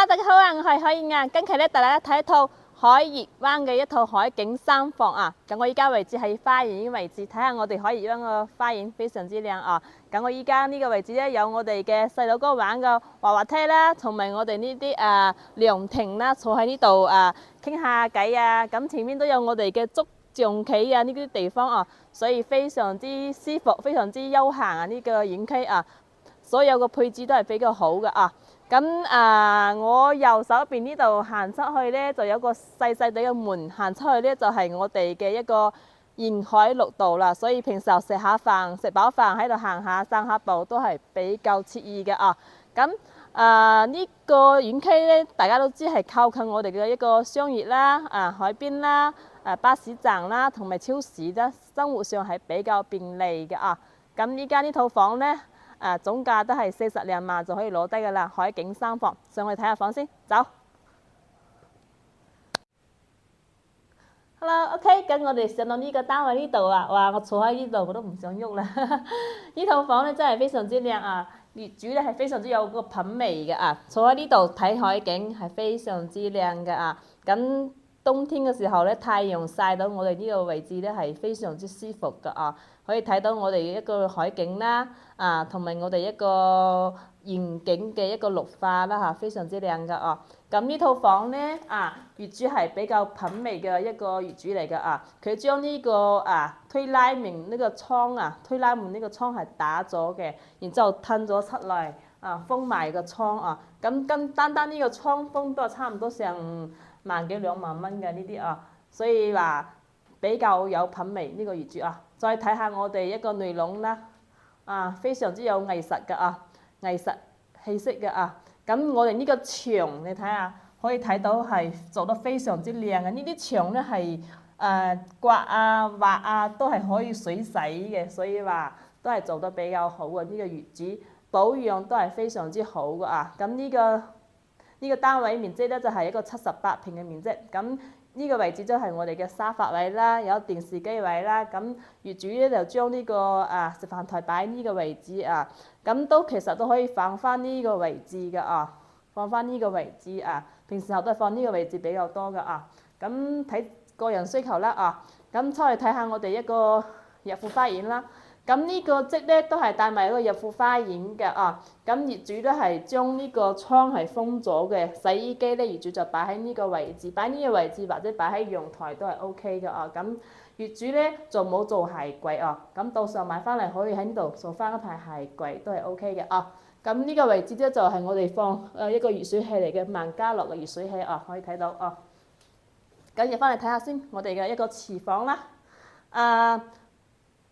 Hello， 大家好啊！我係海燕啊。今期咧，大家睇一套海悅灣嘅一套海景三房啊。咁我依家位置係花園位置，睇下我哋海悅灣個花園非常之靚啊。咁我依家呢個位置咧，有我哋嘅細佬哥玩嘅滑滑梯啦，同埋我哋呢啲涼亭啦，坐喺呢度傾下偈啊。咁前面都有我哋嘅捉象棋啊呢啲地方啊，所以非常之舒服，非常之悠閒啊呢個園區啊。所有嘅配置都係比較好嘅啊。咁我右手邊呢度行出去呢，就有個細細地嘅門，行出去呢，就係我哋嘅一個沿海綠道啦。所以平時候食下飯，食飽飯喺度行下散下步都係比較愜意嘅啊。咁呢個園區呢，大家都知係靠近我哋嘅一個商業啦、海邊啦、巴士站啦，同埋超市啦，生活上係比較便利嘅啊。咁依家呢套房呢，總價都係40零萬就可以攞低㗎啦，海景三房，上去睇下房先，走。Hello，OK， 咁我哋上到呢個單位呢度啊，哇！我坐喺呢度我都唔想喐啦。呢套房咧真係非常之靚啊，業主咧係非常之有個品味嘅啊，坐喺呢度睇海景係非常之靚嘅啊。咁冬天嘅時候咧，太陽曬到我哋呢個位置咧係非常之舒服嘅啊，可以睇到我哋一個海景啦，同埋我哋一個園景嘅一個綠化啦嚇，非常之靚嘅啊。咁呢套房呢，業主係比較品味嘅一個業主嚟嘅啊。佢將呢個推拉門呢個窗推拉門呢個窗係打咗嘅，然之後褪咗出嚟封埋個窗啊。咁單單呢個窗封都係差唔多成萬幾2萬蚊嘅呢啲啊，所以話比較有品味呢個業主啊。再睇下我哋一個內籠啦，非常之有藝術嘅啊，藝術氣息嘅啊。咁我哋呢個牆你睇下，可以睇到係做得非常之靚嘅。呢啲牆咧係刮畫都係可以水洗嘅，所以話都係做得比較好嘅。呢個業主保養都係非常之好嘅啊。咁呢個單位面積咧就係一個78平嘅面積。咁呢個位置就係我哋嘅沙發位啦，有電視機位啦。咁業主咧就將呢個食飯台擺呢個位置啊。咁其實都可以放翻呢個位置嘅啊，放翻呢個位置啊。平時候都係放呢個位置比較多嘅啊。咁睇個人需求啦啊。咁出去睇下我哋一個入戶花園啦。咁呢個積咧都係帶埋一個入戶花園嘅啊。咁業主都係將呢個窗係封咗嘅，洗衣機咧業主就擺喺呢個位置，擺呢個位置或者擺喺陽台都係 OK 嘅啊。咁業主咧就冇做鞋櫃啊。咁到時候買翻嚟可以喺呢度做翻一排鞋櫃都係 OK 嘅啊。咁呢個位置咧就係我哋放一個熱水器嚟嘅，萬家樂嘅熱水器啊，可以睇到啊。咁入翻嚟睇下先，我哋嘅一個廚房啦。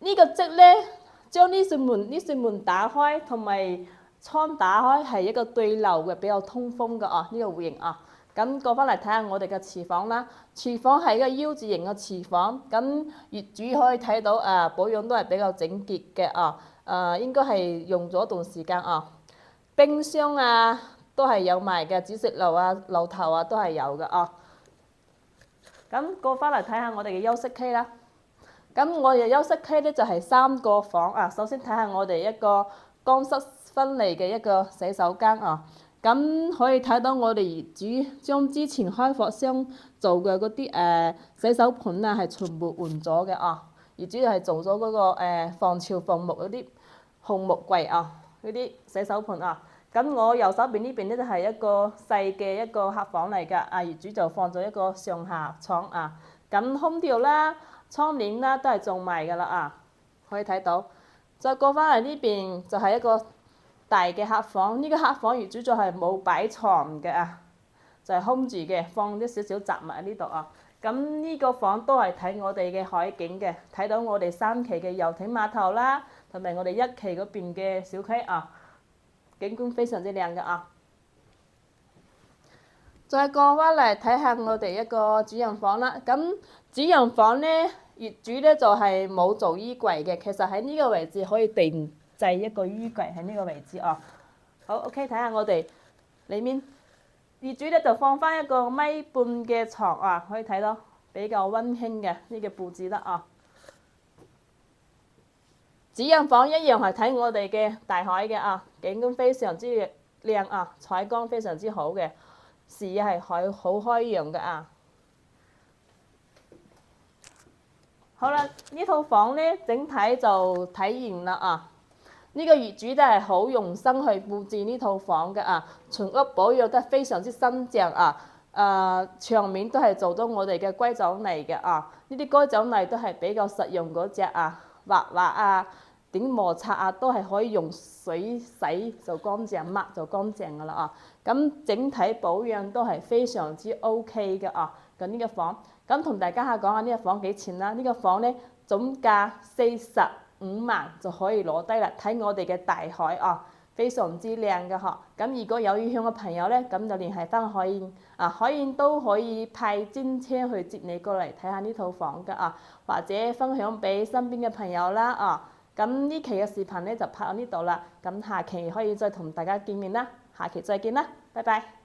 呢個積咧，將呢扇門打開，同埋窗打開係一個對流嘅，比較通風嘅啊。呢個戶型啊。咁過翻嚟睇下我哋嘅廚房啦。廚房係一個 U 字型嘅廚房，咁業主可以睇到保養都係比較整潔嘅啊。應該係用咗一段時間啊。冰箱都係有埋嘅，煮食爐爐頭都係有嘅啊。咁過翻嚟睇下我哋嘅休息區啦。咁我哋休息區咧就係3個房啊。首先睇下我哋一個乾濕分離嘅一個洗手間啊。咁可以睇到我哋業主將之前開發商做嘅嗰啲洗手盆係全部換咗嘅啊。業主係做咗嗰個防潮防木嗰啲紅木櫃啊，嗰啲洗手盆啊。咁我右手邊呢邊咧就係一個細嘅一個客房嚟㗎。業主就放咗一個上下床啊。咁空調啦、窗簾啦都係做埋㗎啦啊，可以睇到。再過翻嚟呢邊就係一個大嘅客房，呢個客房業主就係冇擺床嘅啊，就係空住嘅，放啲少少雜物喺呢度啊。咁呢個房都係睇我哋嘅海景嘅，睇到我哋3期嘅遊艇碼頭啦，同埋我哋1期嗰邊嘅小區啊，景觀非常之靚嘅啊。再過翻嚟睇下我哋一個主人房啦。咁主人房呢，業主呢就係冇做衣櫃嘅，其實喺呢個位置可以定製一個衣櫃喺呢個位置啊。好 OK， 睇下我哋裏面業主呢就放翻一個1.5米嘅床啊，可以睇到比較溫馨嘅呢個佈置啦啊。主人房一樣係睇我哋嘅大海嘅啊，景觀非常之靚啊，採光非常之好嘅。視野係好開揚嘅啊。好啦，呢套房咧整體就睇完啦啊。呢個業主都係好用心去佈置呢套房嘅啊，全屋保養得非常之新淨啊！牆面都係做到我哋嘅硅藻泥嘅啊，呢啲硅藻泥都係比較實用嗰隻啊，畫畫啊、點摩擦啊都係可以用水洗就乾淨，抹就乾淨噶啦啊！咁整體保養都係非常之 OK 嘅啊！咁呢個房，咁同大家講下呢個房幾錢啦？呢個房咧總價45萬就可以攞低啦，睇我哋嘅大海啊，非常之靚嘅嗬。咁如果有意向嘅朋友咧，咁就聯繫翻海燕啊，海燕都可以派專車去接你過嚟睇下呢套房嘅啊，或者分享俾身邊嘅朋友啦啊。咁呢期嘅視頻咧就拍到呢度啦，咁下期可以再同大家見面啦，下期再見啦，拜拜。